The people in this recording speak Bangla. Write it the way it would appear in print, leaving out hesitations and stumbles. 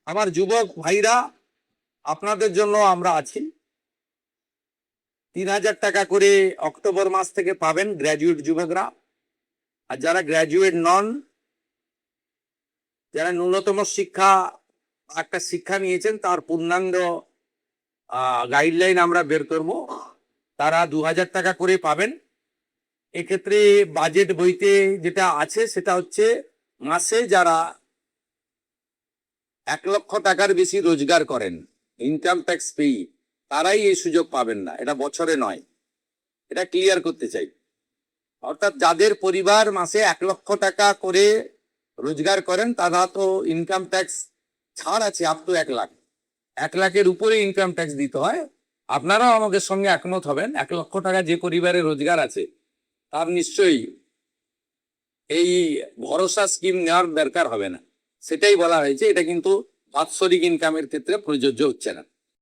আমার যুবক ভাইরা, আপনাদের জন্য আমরা আছি। 3,000 টাকা করে অক্টোবর মাস থেকে পাবেন গ্র্যাজুয়েট যুবকরা। আর যারা গ্র্যাজুয়েট নন, যারা ন্যূনতম একটা শিক্ষা নিয়েছেন, তার পূর্ণাঙ্গ গাইডলাইন আমরা বের করব, তারা 2,000 টাকা করে পাবেন। এক্ষেত্রে বাজেট বইতে যেটা আছে সেটা হচ্ছে, মাসে যারা 1 লক্ষ টাকার বেশি রোজগার করেন, ইনকাম ট্যাক্স পেই, তারাই এই সুযোগ পাবেন না। এটা বছরে নয়, এটা ক্লিয়ার করতে চাই। অর্থাৎ যাদের পরিবার মাসে 1 লক্ষ টাকা করে রোজগার করেন, তারা তো ইনকাম ট্যাক্স ছাড় আছে আপ টু 1 লাখ। 1 লাখের উপরে ইনকাম ট্যাক্স দিতে হয়। আপনারাও আমাদের সঙ্গে একমত হবেন, 1 লক্ষ টাকা যে পরিবারের রোজগার আছে তার নিশ্চয়ই এই ভরসা স্কিম নেওয়ার দরকার হবে না। সেটাই বলা হয়েছে। এটা কিন্তু বাৎসরিক ইনকামের ক্ষেত্রে প্রযোজ্য হচ্ছে না।